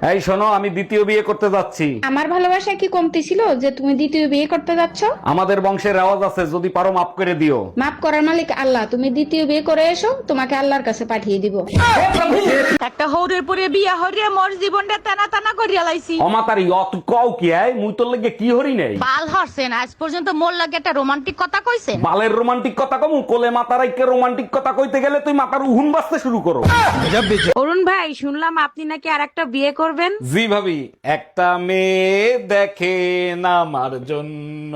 এই শোনো, আমি দ্বিতীয় বিয়ে করতে যাচ্ছি। আমার ভালোবাসা কি কমতি ছিল যে তুমি দ্বিতীয় বিয়ে করতে যাচ্ছ? আমাদের বংশের রেওয়াজ আছে, যদি পারো মাফ করে দিও। মাফ করার মালিক আল্লাহ, তুমি দ্বিতীয় বিয়ে করে এসো, তোমাকে আল্লাহর কাছে পাঠিয়ে দিব। একটা হৌরের পরে বিয়া হরিয়া মোর জীবনটা টানা টানা করিয়া লাইছি। অমাতারি অত কও কি আয়, মুই তোর লাগে কি হরি নাই। বাল হরছেন আজ পর্যন্ত মোর লাগে একটা রোমান্টিক কথা কইছেন? বালের রোমান্টিক কথা কমু, কোলে মাতারাইকে রোমান্টিক কথা কইতে গেলে তুই মাথার উহুন বাজতে শুরু করো। অরুণ ভাই, শুনলাম আপনি নাকি আর একটা বিয়ে করবেন। জি ভাবি, একটা মেয়ে দেখেন আমার জন্য,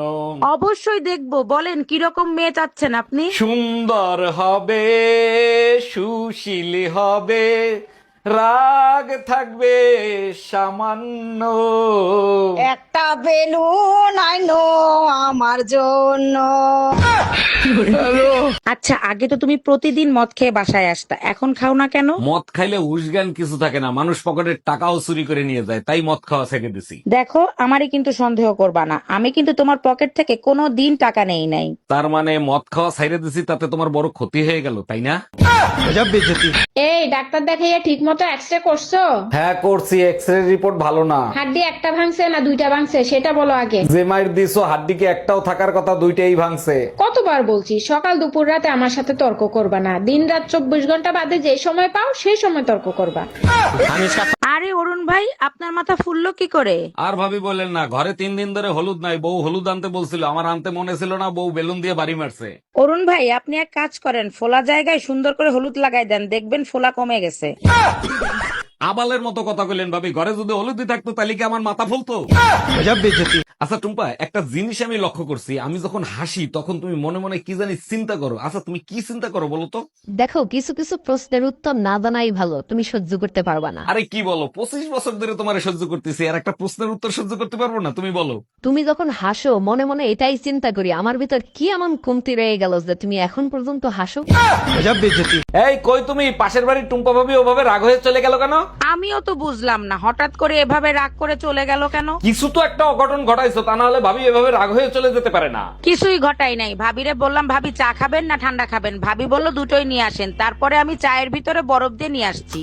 অবশ্যই দেখবো, বলেন কিরকম মেয়ে চাচ্ছেন আপনি? সুন্দর হবে, সুশীল হবে, রাগ থাকবে সামান্য। একটা বেলুন আইনো আমার জন্য। আচ্ছা, আগে তো তুমি প্রতিদিন মদ খেয়ে বাসায় আসতা, এখন খাও না কেন? মদ খাইলে উসগান কিছু থাকে না, মানুষ পকেটের টাকাও চুরি করে নিয়ে যায়, তাই মদ খাওয়া ছেড়ে দিছি। দেখো, আমারই কিন্তু সন্দেহ করবা না, আমি কিন্তু তোমার পকেট থেকে কোনো দিন টাকা নেই নাই। তার মানে মদ খাওয়া ছাইড়ে দিছি, তাতে তোমার বড় ক্ষতি হয়ে গেল, তাই না? এই ডাক্তার দেখাইয়া ঠিক মতো এক্সরে করছো? হ্যাঁ করছি, এক্সরে রিপোর্ট ভালো না। হাড্ডি একটা ভাঙছে না দুইটা ভাঙছে সেটা বলো আগে। যে মাইর দিছো হাড্ডিকে একটাও থাকার কথা, দুইটাই ভাঙছে। কতবার বলছি সকাল দুপুর রাতে আমার সাথে তর্ক করবা না, দিন রাত 24 ঘন্টা বাদে যে সময় পাও সেই সময় তর্ক করবা। আরে অরুণ ভাই, আপনার মাথা ফুললো কি করে? আর ভাবি বলেন না, ঘরে 3 দিন ধরে হলুদ নাই, বউ হলুদ আনতে বলছিল, আমার আনতে মনে ছিল না, বউ বেলুন দিয়ে বাড়ি মারছে। অরুণ ভাই, আপনি এক কাজ করেন, ফোলা জায়গায় সুন্দর করে হলুদ লাগাই দেন, দেখবেন ফোলা কমে গেছে। আবালের মতো কথা কইলেন ভাবি, ঘরে যদি হলুদি থাকতো তাহলে কি আমার মাথা ফুলতো? আচ্ছা টুম্পা, একটা জিনিস আমি লক্ষ্য করছি, আমি যখন হাসি তখন তুমি মনে মনে কি জানি চিন্তা করো। আচ্ছা তুমি কি চিন্তা করো বলো তো? দেখো, কিছু কিছু প্রশ্নের উত্তর না জানাই ভালো, তুমি সহ্য করতে পারবা না। আরে কি বলো, 25 বছর ধরে তোমার সহ্য করতেছি, আর একটা প্রশ্নের উত্তর সহ্য করতে পারবো না? তুমি বলো। তুমি যখন হাসো মনে মনে এটাই চিন্তা করি, আমার ভিতর কি এমন কমতি রয়ে গেল যে তুমি এখন পর্যন্ত হাসো। এই কই তুমি, পাশের বাড়ির টুম্পা ভাবি ওভাবে রাগ হয়ে চলে গেল কেন? আমিও তো বুঝলাম না, হঠাৎ করে এভাবে রাগ করে চলে গেল কেন? কিছু তো একটা অঘটন ঘটাইছো, তা না হলে ভাবি এভাবে রাগ হয়ে চলে যেতে পারে না। কিছুই ঘটাই নাই, ভাবিরে বললাম ভাবি চা খাবেন না ঠান্ডা খাবেন, ভাবি বলল দুটোই নিয়ে আসেন, তারপরে আমি চায়ের ভিতরে বরফ দিয়ে নিয়ে আসছি।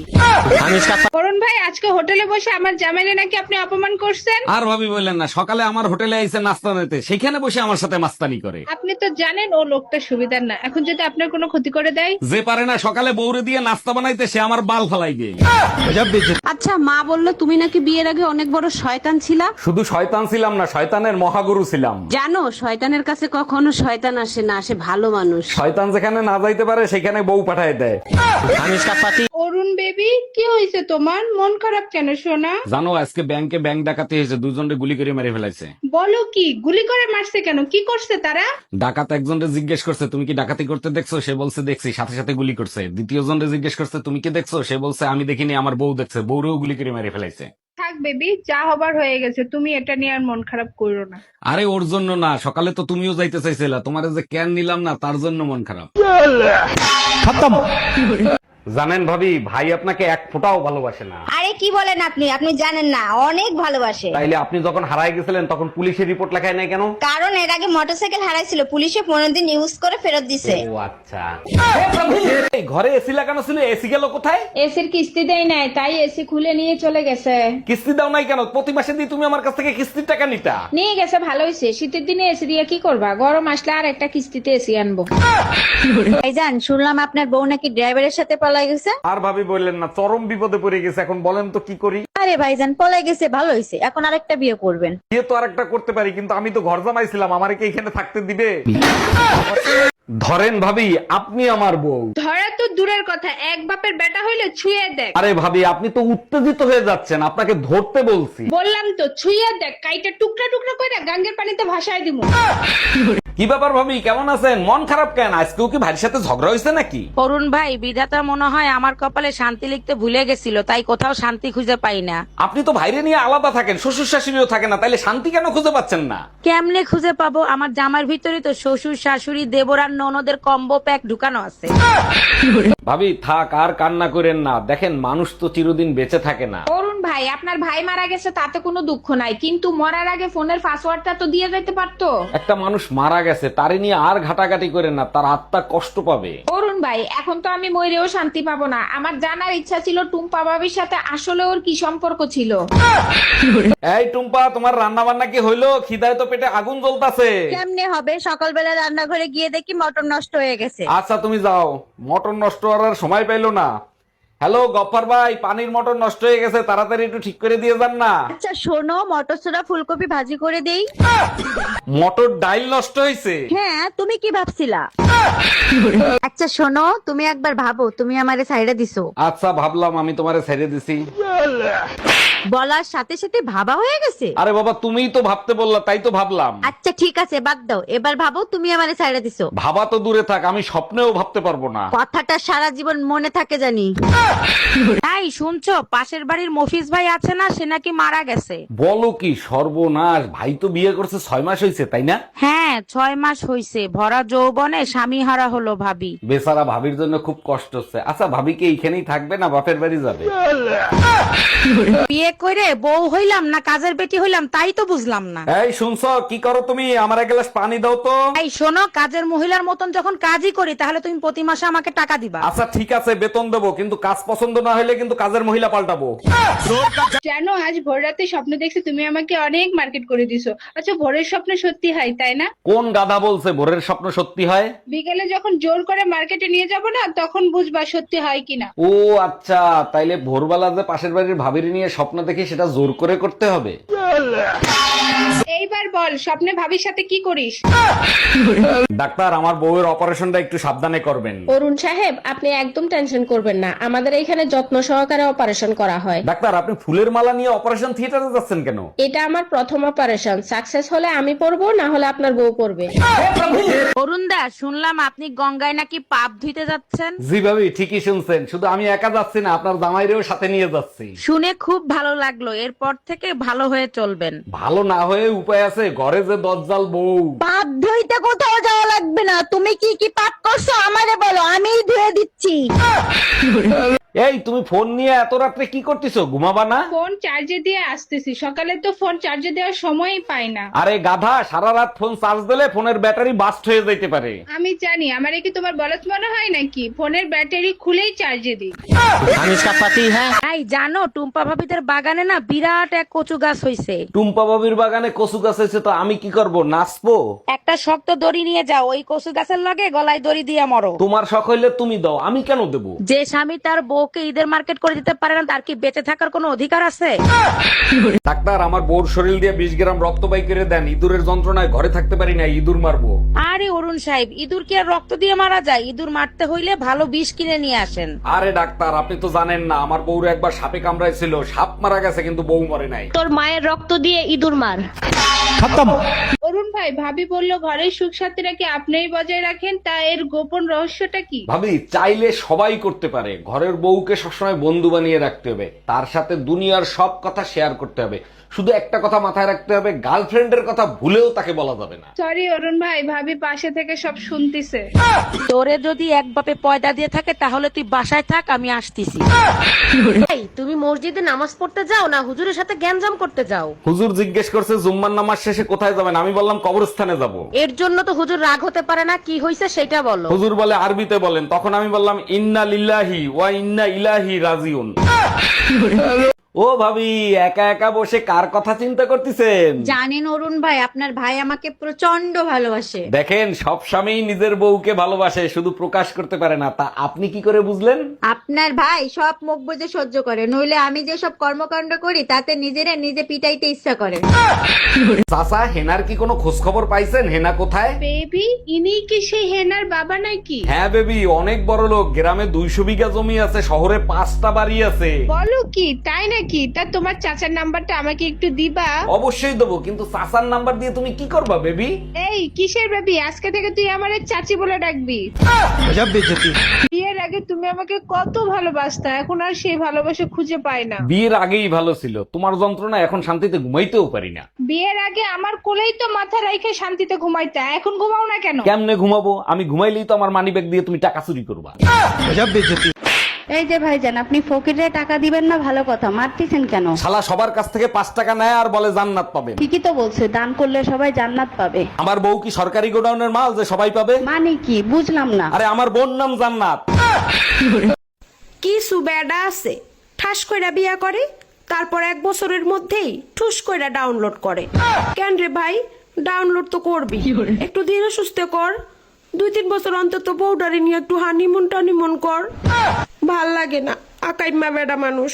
অরুণ ভাই, আজকে হোটেলে বসে আমার জামাইরে নাকি আপনি অপমান করছেন। আর ভাবি বললেন না, সকালে আমার হোটেলে আইসে নাস্তা নিতে, সেখানে বসে আমার সাথে মাস্তানি করে। আপনি তো জানেন ও লোকটা সুবিধার না, এখন যদি আপনার কোনো ক্ষতি করে দেয়। যে পারে না সকালে বউরে দিয়ে নাস্তা বানাইতে, সে আমার বাল ফালাই গে। আচ্ছা, মা বললো তুমি নাকি বিয়ের আগে অনেক বড় শয়তান ছিলা। শুধু শয়তান ছিলাম না, শয়তানের মহাগুরু ছিলাম। জানো, শয়তানের কাছে কখনো শয়তান আসে না, আসে ভালো মানুষ। শয়তান যেখানে না যাইতে পারে সেখানে বউ পাঠায় দেয়। অরুণ বেবি, কি হয়েছে তোমার? মন খারাপ কেন সোনা? জানো, আজকে ব্যাংকে ব্যাংক ডাকাতি হয়েছে, দুজনে গুলি করে মেরে ফেলাইছে। বলো কি, গুলি করে মারছে কেন? কি করছে তারা? ডাকাত একজনকে জিজ্ঞেস করছে তুমি কি ডাকাতি করতে দেখছো, সে বলছে দেখছি, সাথে সাথে গুলি করছে। দ্বিতীয় জনকে জিজ্ঞেস করছে তুমি কি দেখছো, সে বলছে আমি দেখিনি, আমার বউ দেখছে, বউরেও গুলি করে মেরে ফেলাইছে। থাক বেবি, যা হবার হয়ে গেছে, তুমি এটা নিয়ে আর মন খারাপ করো না। আরে ওর জন্য না, সকালে তো তুমিও যাইতে চাইছিলা, তোমার যে ক্যান নিলাম না তার জন্য মন খারাপ। জানেন ভাবি, ভাই আপনাকে এক ফোঁটাও ভালোবাসে না। আরে কি বলেন আপনি, আপনি জানেন না অনেক ভালোবাসে। তাইলে আপনি যখন হারায় গেছিলেন তখন পুলিশের রিপোর্ট লেখায় নাই কেন? কারণ এর আগে মোটরসাইকেল হারাইছিল, পুলিশে 15 দিন ইউজ করে ফেরত দিছে। ও আচ্ছা। এই ঘরে এসি লাগানো ছিল, এসি গেল কোথায়? এসির কিস্তি দেয় নাই, তাই এসি খুলে নিয়ে চলে গেছে। কিস্তি দাও নাই কেন? প্রতি মাসে দিয়ে তুমি আমার কাছ থেকে কিস্তির টাকা নিতা। নিয়ে গেছে, ভালো হয়েছে। শীতের দিনে এসি দিয়ে কি করবা, গরম আসলে আর একটা কিস্তিতে এসি আনবো। ভাইজান, শুনলাম আপনার বউ নাকি ড্রাইভারের সাথে পলাই গেছে। আর ভাবি বললেন না, চরম বিপদে পড়ে গেছে, এখন বলেন তো কি করি? আরে ভাইজান, পলাই গেছে ভালো হয়েছে, এখন আরেকটা বিয়ে করবেন। বিয়ে তো আরেকটা করতে পারি, কিন্তু আমি তো ঘর জামাইছিলাম, আমারে কি এখানে থাকতে দিবে? ধরেন ভাবি, আপনি আমার বউ। ধরা তো দূরের কথা, এক বাপের বেটা হইলে ছুঁয়ে দেখ। আরে ভাবি, আপনি তো উত্তেজিত হয়ে যাচ্ছেন, আপনাকে ধরতে বলছি। বললাম তো ছুঁয়ে দেখ, কাইটা টুকরা টুকরা করে গাঙ্গের পানিতে ভাসায় দিমু। কি ব্যাপার ভাবি, কেমন আছেন? মন খারাপ কেন? আজকেও কি ভাইয়ের সাথে ঝগড়া হয়েছে নাকি? অরুণ ভাই, বিধাতা মনে হয় আমার কপালে শান্তি লিখতে ভুলে গেছিল, তাই কোথাও শান্তি খুঁজে পাই না। আপনি তো ভাইরে নিয়ে আলাদা থাকেন, শ্বশুর শাশুড়িও থাকে না, তাইলে শান্তি কেন খুঁজে পাচ্ছেন না? কেমনে খুঁজে পাবো? আমার জামার ভিতরে তো শ্বশুর শাশুড়ি দেবর আর ননদের কম্বো প্যাক ঢুকানো আছে। ভাবি থাক, আর কান্না করেন না, দেখেন মানুষ তো চিরদিন বেঁচে থাকে না। অরুণ ভাই, আপনার ভাই মারা গেছে তাতে কোনো দুঃখ নাই, কিন্তু মরার আগে ফোনের পাসওয়ার্ডটা তো দিয়ে যাইতে পারতো। একটা মানুষ মারা গেছে, তারে নিয়ে আর ঘাটাঘাটি করেন না, তার আত্মা কষ্ট পাবে। অরুণ ভাই, এখন তো আমি মইরেও শান্তি পাবো না। আমার জানার ইচ্ছা ছিল টুম্পা ভাবির সাথে আসলে ওর কি সম্পর্ক ছিল। এই টুম্পা, তোমার রান্না বান্না কি হইলো? খিদায় তো পেটে আগুন জ্বলতাছে। কেমনে হবে, সকালবেলা রান্নাঘরে গিয়ে দেখি মটর নষ্ট হয়ে গেছে। আচ্ছা তুমি যাও, মটর নষ্ট করার সময় পাইলো না। হ্যালো গফফার ভাই, পানির মটর নষ্ট হয়ে গেছে, তাড়াতাড়ি একটু ঠিক করে দিয়ে যান না। আচ্ছা শোনো, মটর ছোড়া ফুলকপি ভাজি করে দেই। মটর ডাইল নষ্ট হয়েছে। হ্যাঁ, তুমি কি ভাবছিলা? আচ্ছা শোনো, তুমি একবার ভাবো তুমি আমারে ছাইড়া দিছো। আচ্ছা ভাবলাম, আমি তোমারে ছেড়ে দিছি। বলার সাথে সাথে ভাবা হয়ে গেছে। আরে বাবা, তুমিই তো ভাবতে বললা, তাই তো ভাবলাম। আচ্ছা ঠিক আছে, বাদ দাও, এবার ভাবো তুমি আমারে ছাইড়া দিছো। ভাবা তো দূরে থাক, আমি স্বপ্নেও ভাবতে পারবো না। কথাটা সারা জীবন মনে থাকে জানি। তাই শুনছো, পাশের বাড়ির মফিজ ভাই আছে না, সে নাকি মারা গেছে। বলো কি সর্বনাশ! ভাই তো বিয়ে করছে 6 মাস হয়েছে, তাই না? হ্যাঁ 6 মাস হইছে। ভরা যৌবনে স্বামী হারা হলো ভাবি। বেচারা ভাবির জন্য খুব কষ্ট হচ্ছে। আচ্ছা ভাবি কি এইখানেই থাকবে না বাপের বাড়ি যাবে? বিয়ে করে বউ হইলাম না কাজের বেটি হইলাম তাই তো বুঝলাম না। এই শুনছো, কি করো তুমি? আমার এক গ্লাস পানি দাও তো। এই শোনো, কাজের মহিলার মতন যখন কাজই করি তাহলে তুমি প্রতি মাসে আমাকে টাকা দিবা। আচ্ছা ঠিক আছে, বেতন দেবো, কিন্তু কাজ পছন্দ না হলে কিন্তু কাজের মহিলা পাল্টাবো। জানো, আজ ভোর রাতে স্বপ্ন দেখছি তুমি আমাকে অনেক মার্কেট করে দিছো। আচ্ছা, ভোরের স্বপ্ন সত্যি হয় তাই না? কোন গাধা বলছে ভোরের স্বপ্ন সত্যি হয়? বিকেলে যখন জোর করে মার্কেটে নিয়ে যাব না, তখন বুঝবা সত্যি হয় কিনা। ও আচ্ছা, তাইলে ভোরবেলা যে পাশের বাড়ির ভাবির নিয়ে স্বপ্ন দেখি সেটা জোর করে করতে হবে। এইবার বল, স্বপ্নে ভাবির সাথে কি করিস? ডাক্তার, আমার বউয়ের অপারেশনটা একটু সাবধানে করবেন। অরুণ সাহেব, আপনি একদম টেনশন করবেন না, আমাদের এখানে যত্ন সহকারে অপারেশন করা হয়। ডাক্তার, আপনি ফুলের মালা নিয়ে অপারেশন থিয়েটারে যাচ্ছেন কেন? এটা আমার প্রথম অপারেশন, সাকসেস হলে আমি পড়বো, না হলে আপনার বউ পড়বে। অরুণ দা, শুনলাম আপনি গঙ্গায় নাকি পাপ ধুইতে যাচ্ছেন। জি ভাবি, ঠিকই শুনছেন। শুধু আমি একা যাচ্ছি না, আপনার জামাইরেও সাথে নিয়ে যাচ্ছি। শুনে খুব ভালো লাগলো। এরপর থেকে ভালো হয়ে চলবেন। ভালো না হয়ে উপায় আছে? ঘরে যে দজ্জাল বউ। পাপ ধুইতে কোথাও যাওয়া লাগবে না। তুমি কি কি পাপ করছো আমারে বলো, আমিই ধুয়ে দিচ্ছি। এই তুমি ফোন নিয়ে এত রাত্রে কি করতেছো? ঘুমাবা না? ফোন চার্জে দিয়ে আসতেছি, সকালে তো ফোন চার্জে দেওয়ার সময়ই পাই না। আরে গাধা, সারা রাত ফোন চার্জ দিলে ফোনের ব্যাটারি বাস্ট হয়ে যেতে পারে। আমি জানি, আমারে কি তোমার বলদ মনে হয় নাকি? ফোনের ব্যাটারি খুলেই চার্জে দিই। তাই জানো, টুম্পা ভাবিদের বাগানে না বিরাট এক কচু গাছ হইছে। টুম্পা বাবির বাগানে কচু গাছ হয়েছে, তো আমি কি করব? নাচবো? একটা শক্ত দড়ি নিয়ে যাও, ওই কচু গাছের লগে গলায় দড়ি দিয়ে মরো। তোমার শখ হইলে তুমি দাও, আমি কেন দেবো? যে স্বামী তার বউকে ঈদের মার্কেট করে দিতে পারে না, তার কি বেঁচে থাকার কোনো অধিকার আছে? ডাক্তার, আমার বউর শরীর দিয়ে 20 গ্রাম রক্ত বাই করে দেন। ইঁদুরের যন্ত্রণায় ঘরে থাকতে পারি না, ইঁদুর মারবো। আরে অরুণ সাহেব, ইঁদুর কি আর রক্ত দিয়ে মারা যায়? ইঁদুর মারতে হইলে ভালো বিষ কিনে নিয়ে আসেন। আরে ডাক্তার, আপনি তো জানেন না, আমার বউর একবার সাপে কামড়াইছিল। সাপ মারা গেছে কিন্তু বউ মরে নাই। তোর মায়ের রক্ত দিয়ে ইঁদুর মার। অরুণ ভাই, ভাবি বললো ঘরের সুখ শান্তি নাকি আপনিই বজায় রাখেন, তা এর গোপন রহস্যটা কি? ভাবি, চাইলে সবাই করতে পারে। ঘরের বউকে সবসময় বন্ধু বানিয়ে রাখতে হবে, তার সাথে দুনিয়ার সব কথা শেয়ার করতে হবে। শুধু একটা কথা মাথায় রাখতে হবে, গার্লফ্রেন্ডের কথা ভুলেও তাকে বলা যাবে না। সরি অরুণ ভাই, ভাবি পাশে থেকে সব শুনতিছে। তোরে যদি এক বাপে পয়দা দিয়ে থাকে তাহলে তুই বাসায় থাক, আমি আসতেছি। এই, তুমি মসজিদে নামাজ পড়তে যাও না হুজুরের সাথে গ্যাঞ্জাম করতে যাও? হুজুর জিজ্ঞেস করছে জুম্মার নামাজ শেষে কোথায় যাবেন, আমি বললাম কবরস্থানে যাব। এর জন্য তো হুজুর রাগ হতে পারে না, কি হয়েছে সেটা বলো। হুজুর বলে আরবিতে বলেন, তখন আমি বললাম ইন্না লিল্লাহি ওয়া ইন্না ইলাইহি রাজিউন। ও ভাবি, একা একা বসে কার কথা চিন্তা করতেছেন? জানেন অরুণ ভাই, আপনার ভাই আমাকে প্রচন্ড ভালোবাসে। দেখেন, সব স্বামী নিজের বউকে ভালোবাসে, শুধু প্রকাশ করতে পারে না। তা আপনি কি করে বুঝলেন? আপনার ভাই সব মুখ বুজে সহ্য করে, নইলে আমি যে সব কর্মকাণ্ড করি তাতে নিজেরা নিজে পিটাইতে ইচ্ছা করে। চাচা, হেনার কি কোনো খোঁজ খবর পাইছেন? হেনা কোথায়? বেবি, ইনি কি সেই হেনার বাবা নাকি? হ্যাঁ বেবি, অনেক বড় লোক। গ্রামে 200 বিঘা জমি আছে, শহরে 5টা বাড়ি আছে। বলো কি, তাই নাকি? তা তোমার চাচার নাম্বারটা আমাকে একটু দিবা? অবশ্যই দেবো, কিন্তু চাচার নাম্বার দিয়ে তুমি কি করবা বেবি? এই কিসের বেবি? আজকে থেকে তুই আমারে চাচি বলে ডাকবি। বিয়ের আগে তুমি আমাকে কত ভালোবাসতা, এখন আর সেই ভালোবাসা খুঁজে পাই না। বিয়ের আগেই ভালো ছিল, তোমার যন্ত্রণা এখন শান্তিতে ঘুমাইতেও পারি না। বিয়ের আগে আমার কোলেই তো মাথা রাইখে শান্তিতে ঘুমাইতা, এখন ঘুমাও না কেন? কেমনে ঘুমাবো? আমি ঘুমাইলেই তো আমার মানিব্যাগ দিয়ে তুমি টাকা চুরি করবা। এই যে ভাইজান, আপনি ফকিরে টাকা দিবেন না ভালো কথা, মারতেছেন কেন? শালা সবার কাছ থেকে 5 টাকা নেয় আর বলে জান্নাত পাবেন। ঠিকই তো বলছে, দান করলে সবাই জান্নাত পাবে। আমার বউ কি সরকারি গোডাউনের মাল যে সবাই পাবে? মানে কি বুঝলাম না। আরে আমার বোন নাম জান্নাত। কি সুবেডা আছে ঠাস কইরা বিয়া করে, তারপর 1 বছরের মধ্যেই ঠুস কইরা ডাউনলোড করে। কেন রে ভাই, ডাউনলোড তো করবি, একটু ধীরে সুস্থে কর। 2-3 বছর অন্তত বউডারে নিয়ে একটু হানিমুন টানিমুন কর। ভাল লাগে না আকাইমা বেডা মানুষ।